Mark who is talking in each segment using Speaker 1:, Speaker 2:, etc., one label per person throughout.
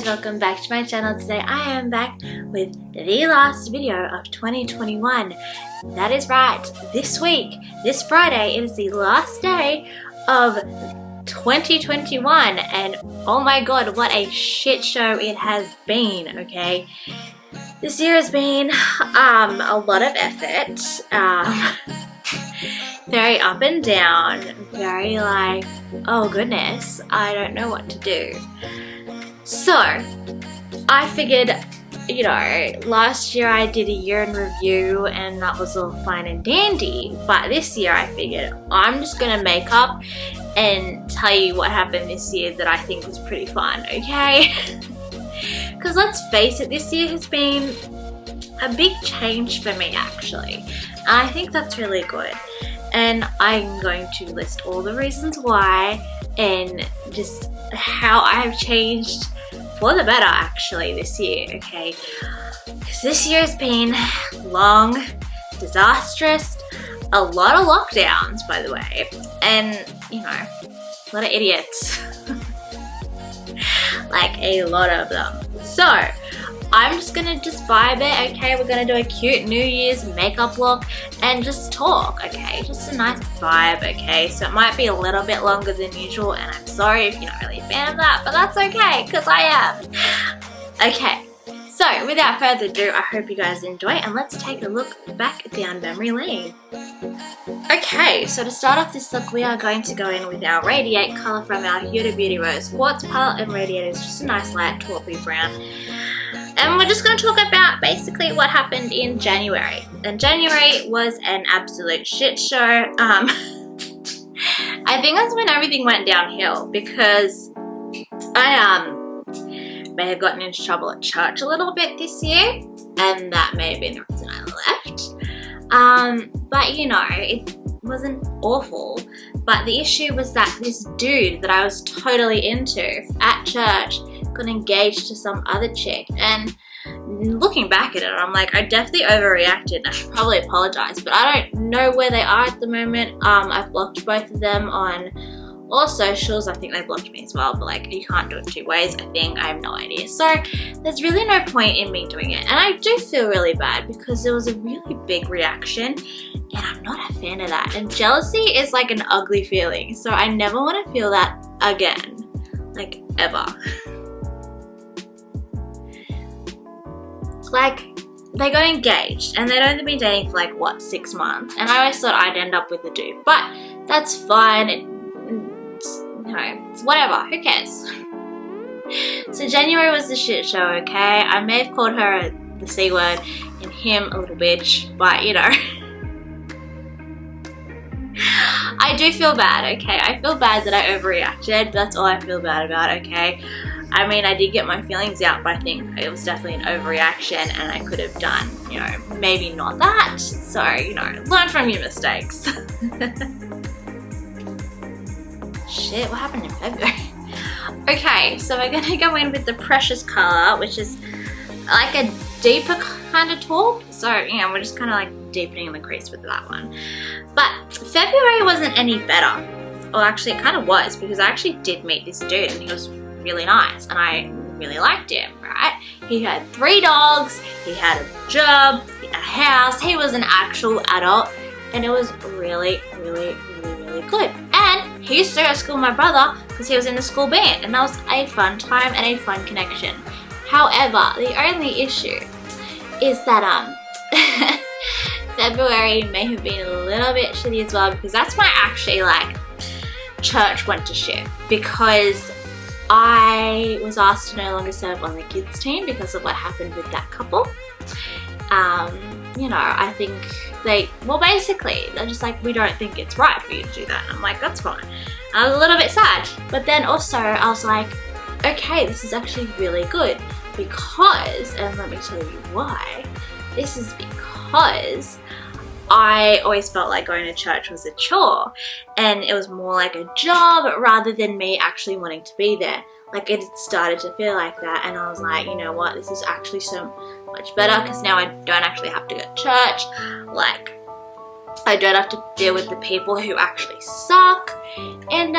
Speaker 1: guys, welcome back to my channel. Today I am back with the last video of 2021. That is right, this week, this Friday, it is the last day of 2021 and oh my god, what a shit show it has been, okay? This year has been a lot of effort, very up and down, very like, oh goodness, I don't know what to do. So, I figured, you know, last year I did a year in review and that was all fine and dandy, but this year I figured I'm just gonna make up and tell you what happened this year that I think was pretty fun, okay? Because let's face it, this year has been a big change for me actually, and I think that's really good. And I'm going to list all the reasons why and just how I have changed for the better actually this year, okay? Because this year has been long, disastrous, a lot of lockdowns by the way, and you know, a lot of idiots. Like a lot of them. So, I'm just gonna vibe it, okay? We're gonna do a cute New Year's makeup look and just talk, okay? Just a nice vibe, okay? So it might be a little bit longer than usual and I'm sorry if you're not really a fan of that, but that's okay, because I am. Okay, so without further ado, I hope you guys enjoy and let's take a look back down memory lane. Okay, so to start off this look, we are going to go in with our Radiate colour from our Huda Beauty Rose Quartz palette, and Radiate is just a nice light taupey brown. And we're just going to talk about basically what happened in January. And January was an absolute shit show. I think that's when everything went downhill because I may have gotten into trouble at church a little bit this year, and that may have been the reason I left. But you know, it wasn't awful. But the issue was that this dude that I was totally into at church got engaged to some other chick, and looking back at it, I'm like, I definitely overreacted and I should probably apologize, but I don't know where they are at the moment. I've blocked both of them on all socials. I think they blocked me as well, but like, you can't do it two ways, I think. I have no idea. So there's really no point in me doing it, and I do feel really bad because there was a really big reaction and I'm not a fan of that, and jealousy is like an ugly feeling, so I never want to feel that again, like ever. Like, they got engaged and they'd only been dating for like, what, 6 months, and I always thought I'd end up with the dude, but that's fine. It's whatever, who cares? So January was the shit show, okay? I may have called her the C word and him a little bitch, but you know. I do feel bad, okay? I feel bad that I overreacted. That's all I feel bad about, okay? I mean, I did get my feelings out, but I think it was definitely an overreaction and I could have done, you know, maybe not that. So, you know, learn from your mistakes. Shit, what happened in February? Okay, so we're gonna go in with the Precious color, which is like a deeper kind of taupe. So, you know, we're just kind of like deepening the crease with that one. But February wasn't any better. Well, actually it kind of was, because I actually did meet this dude and he was really nice and I really liked him, right? He had 3 dogs, he had a job, he had a house, he was an actual adult, and it was really, really, really, really good. And he used to go to school with my brother because he was in the school band, and that was a fun time and a fun connection. However, the only issue is that February may have been a little bit shitty as well, because that's when I actually like church went to shit, because I was asked to no longer serve on the kids team because of what happened with that couple. You know, I think basically they're just like, we don't think it's right for you to do that. And I'm like, that's fine. I was a little bit sad, but then also I was like, okay, this is actually really good because, and let me tell you why, this is because I always felt like going to church was a chore and it was more like a job rather than me actually wanting to be there. Like, it started to feel like that, and I was like, you know what, this is actually so much better because now I don't actually have to go to church. Like, I don't have to deal with the people who actually suck, and you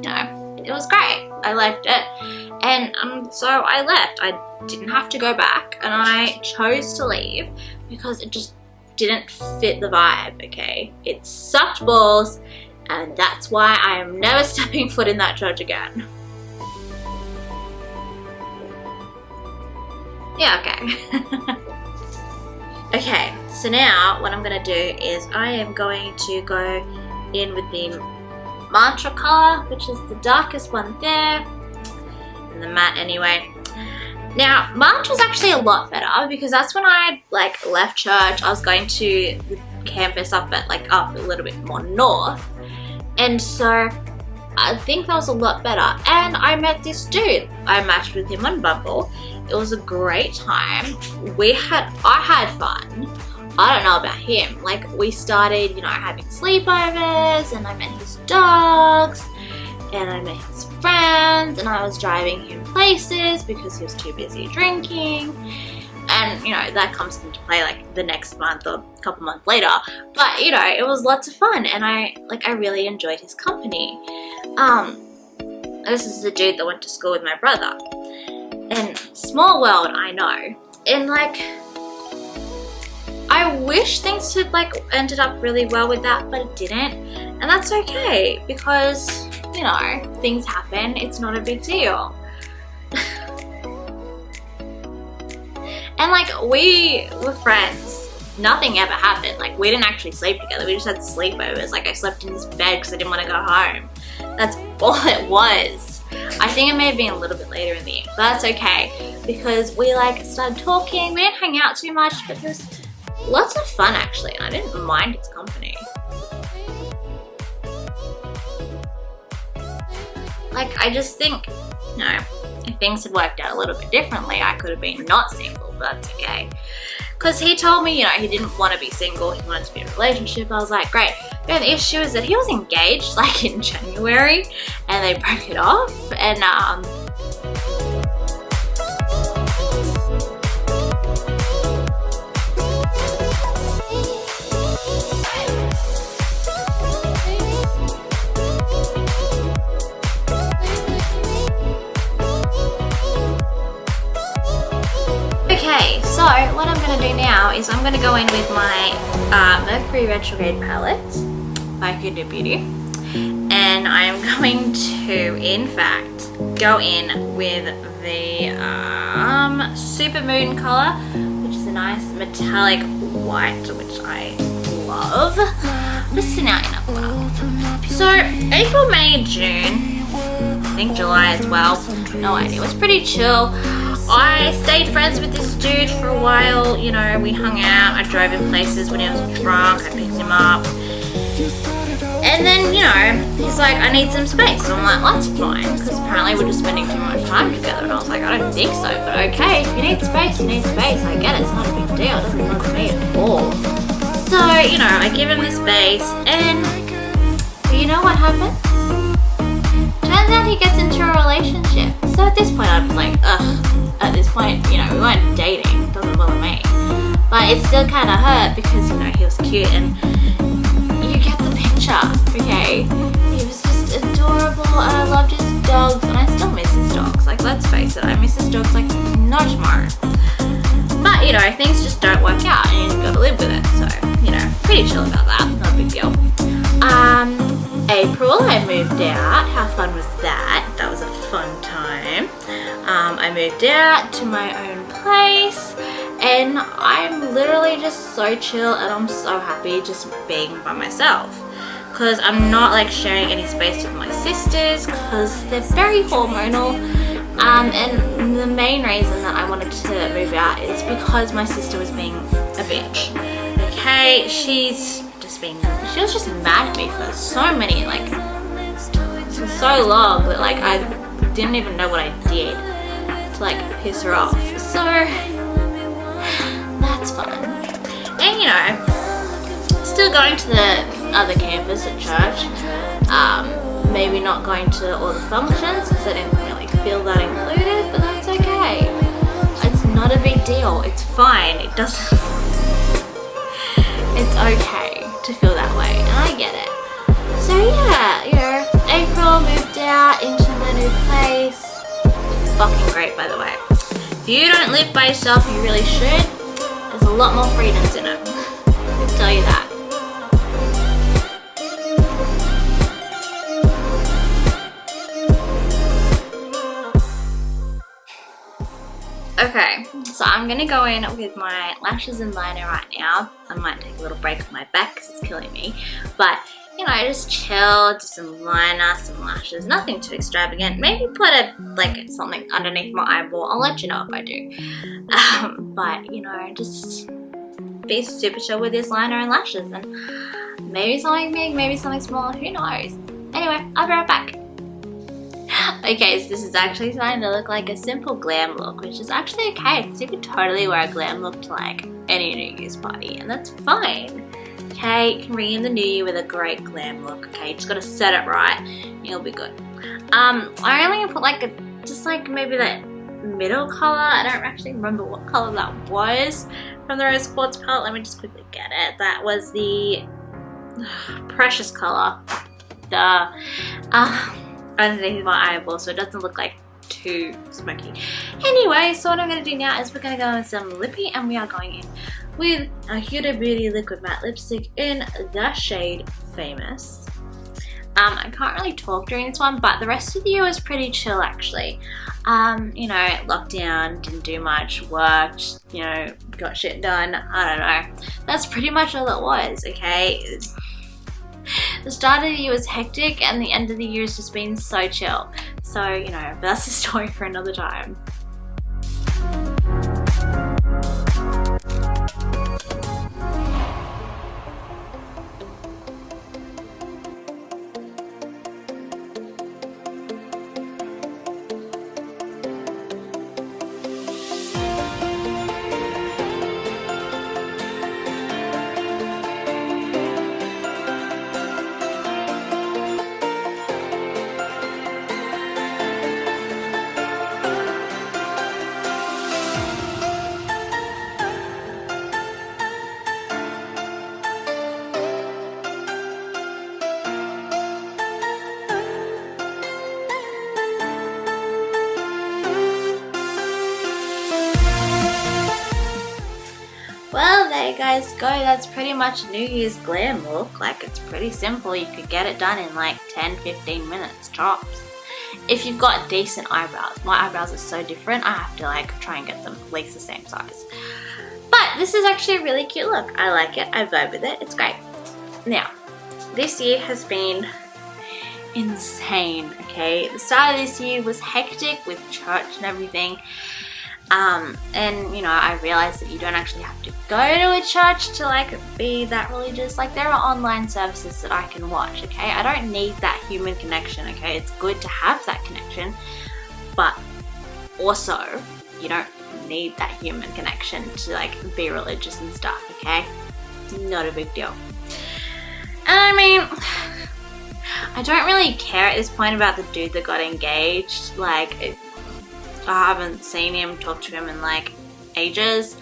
Speaker 1: know, it was great. I liked it. And so I left. I didn't have to go back, and I chose to leave because it just didn't fit the vibe, okay? It sucked balls, and that's why I am never stepping foot in that church again. Yeah, okay. Okay, so now what I'm gonna do is I am going to go in with the mantra color, which is the darkest one there, and the matte anyway. Now, mantra is actually a lot better because that's when I like left church. I was going to the campus up a little bit more north, and so I think that was a lot better. And I met this dude. I matched with him on Bumble. It was a great time. I had fun. I don't know about him. Like, we started, you know, having sleepovers, and I met his dogs, and I met his friends, and I was driving him places because he was too busy drinking. And, you know, that comes into play like the next month or a couple months later. But, you know, it was lots of fun, and I really enjoyed his company. This is the dude that went to school with my brother. And small world, I know. And like, I wish things had like ended up really well with that, but it didn't. And that's okay because, you know, things happen. It's not a big deal. And like, we were friends. Nothing ever happened. Like, we didn't actually sleep together. We just had sleepovers. Like, I slept in his bed because I didn't want to go home. That's all it was. I think it may have been a little bit later in the year, but that's okay because we like started talking. We didn't hang out too much, but it was lots of fun actually, and I didn't mind his company. Like, I just think, you know, if things had worked out a little bit differently, I could have been not single, but that's okay. Because he told me, you know, he didn't want to be single, he wanted to be in a relationship. I was like, great. But the issue is that he was engaged like in January, and they broke it off, and okay, so what I'm going to do now is I'm going to go in with my Mercury Retrograde palette by Huda Beauty, and I'm going to, in fact, go in with the Super Moon color, which is a nice metallic white, which I love. Listen out in a corner. So April, May, June, I think July as well, no idea, it was pretty chill. I stayed friends with this dude for a while, you know, we hung out, I drove him places when he was drunk, I picked him up. And then, you know, he's like, I need some space. So I'm like, well, that's fine, because apparently we're just spending too much time together. And I was like, I don't think so, but okay, if you need space, you need space. I get it, it's not a big deal, it doesn't bother me at all. So, you know, I give him the space, and you know what happened? Turns out he gets into a relationship. So at this point I was like, ugh. At this point, you know, we weren't dating, it doesn't bother me. But it still kind of hurt because, you know, he was cute and you get the picture, okay? He was just adorable and I loved his dogs and I still miss his dogs. Like, let's face it, I miss his dogs like no tomorrow. But, you know, things just don't work out and you gotta live with it. So, you know, pretty chill about that, not a big deal. April, I moved out. How fun was that? That was a fun time. I moved out to my own place and I'm literally just so chill and I'm so happy just being by myself because I'm not like sharing any space with my sisters because they're very hormonal, and the main reason that I wanted to move out is because my sister was being a bitch. Okay, she was just mad at me for so long that like I didn't even know what I did to like piss her off. So that's fun. And you know, still going to the other campus at church. Maybe not going to all the functions because I didn't really feel that included, but that's okay. It's not a big deal. It's fine. It doesn't. It's okay to feel that way, and I get it. So yeah, you know, April moved out into the new place. fucking great, by the way. If you don't live by yourself, you really should. There's a lot more freedoms in it. I'll tell you that. Okay, so I'm gonna go in with my lashes and liner right now. I might take a little break on my back because it's killing me. But, you know, just chill, do some liner, some lashes, nothing too extravagant. Maybe put something underneath my eyeball. I'll let you know if I do. But, you know, just be super chill with this liner and lashes. And maybe something big, maybe something small, who knows. Anyway, I'll be right back. Okay, so this is actually starting to look like a simple glam look, which is actually okay because you could totally wear a glam look to like any New Year's party, and that's fine. Okay, you can bring in the new year with a great glam look. Okay, you just gotta set it right, and you'll be good. I only put maybe that middle color. I don't actually remember what color that was from the Rose Quartz palette. Let me just quickly get it. That was the precious color. Underneath my eyeball, so it doesn't look like too smoky. Anyway, so what I'm going to do now is we're going to go with some lippy, and we are going in with a Huda Beauty liquid matte lipstick in the shade Famous. I can't really talk during this one, but the rest of the year was pretty chill actually. You know, lockdown, didn't do much, worked, you know, got shit done, I don't know. That's pretty much all it was, okay? The start of the year was hectic and the end of the year has just been so chill. So, you know, but that's a story for another time. Well, there you guys go. That's pretty much New Year's glam look. Like, it's pretty simple. You could get it done in like 10-15 minutes tops. If you've got decent eyebrows. My eyebrows are so different, I have to like try and get them at least the same size. But this is actually a really cute look. I like it. I vibe with it. It's great. Now, this year has been insane, okay? The start of this year was hectic with church and everything. And you know, I realized that you don't actually have to go to a church to like be that religious. Like, there are online services that I can watch, okay? I don't need that human connection, okay? It's good to have that connection, but also you don't need that human connection to like be religious and stuff, okay? Not a big deal. And I mean, I don't really care at this point about the dude that got engaged. Like, I haven't seen him, talked to him in like ages.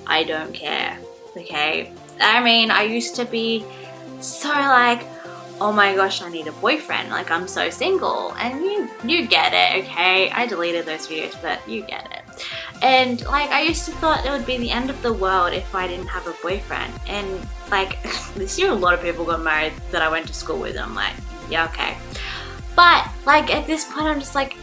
Speaker 1: I don't care, okay? I mean, I used to be so like, oh my gosh, I need a boyfriend. Like, I'm so single. And you get it, okay? I deleted those videos, but you get it. And like, I used to thought it would be the end of the world if I didn't have a boyfriend. And like, this year a lot of people got married that I went to school with. I'm like, yeah, okay. But like, at this point, I'm just like,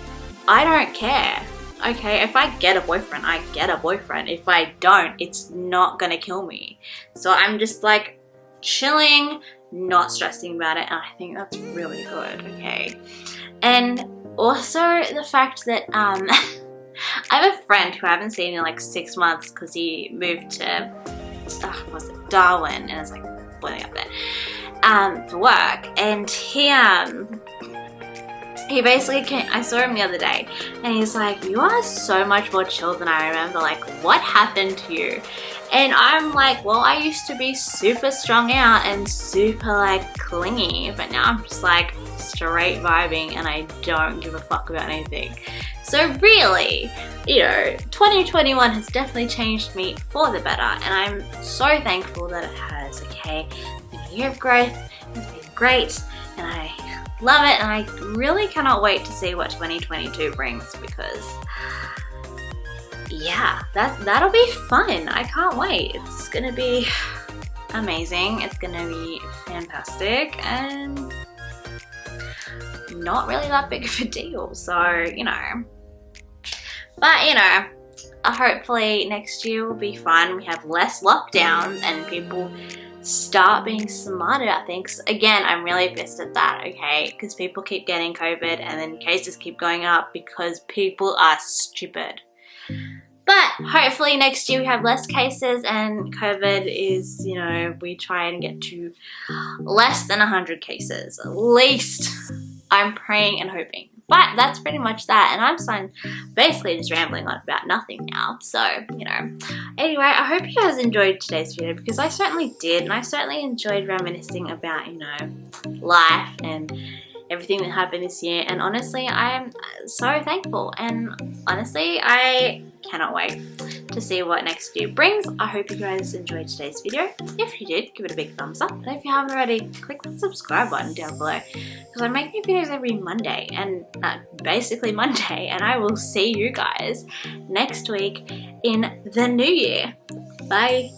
Speaker 1: I don't care. Okay, if I get a boyfriend, I get a boyfriend. If I don't, it's not gonna kill me. So I'm just like chilling, not stressing about it, and I think that's really good, okay? And also the fact that I have a friend who I haven't seen in like 6 months because he moved to Darwin, and it's like boiling up there for work, and he basically came, I saw him the other day, and he's like, you are so much more chill than I remember. Like, what happened to you? And I'm like, well, I used to be super strung out and super like clingy, but now I'm just like straight vibing and I don't give a fuck about anything. So really, you know, 2021 has definitely changed me for the better, and I'm so thankful that it has, okay? It's been a year of growth, it's been great. and I love it, and I really cannot wait to see what 2022 brings, because yeah, that'll be fun. I can't wait. It's gonna be amazing. It's gonna be fantastic, and not really that big of a deal, so you know. But you know, hopefully next year will be fun. We have less lockdowns and people start being smart about things. Again, I'm really pissed at that, okay? Because people keep getting COVID and then cases keep going up because people are stupid. But hopefully next year we have less cases and COVID is, you know, we try and get to less than 100 cases. At least I'm praying and hoping. But that's pretty much that, and I'm basically just rambling on about nothing now, so, you know. Anyway, I hope you guys enjoyed today's video, because I certainly did, and I certainly enjoyed reminiscing about, you know, life and everything that happened this year, and honestly, I am so thankful, and honestly, I cannot wait to see what next year brings. I hope you guys enjoyed today's video. If you did, give it a big thumbs up, and if you haven't already, click the subscribe button down below, because I make new videos every Monday, and basically Monday, and I will see you guys next week in the new year. Bye!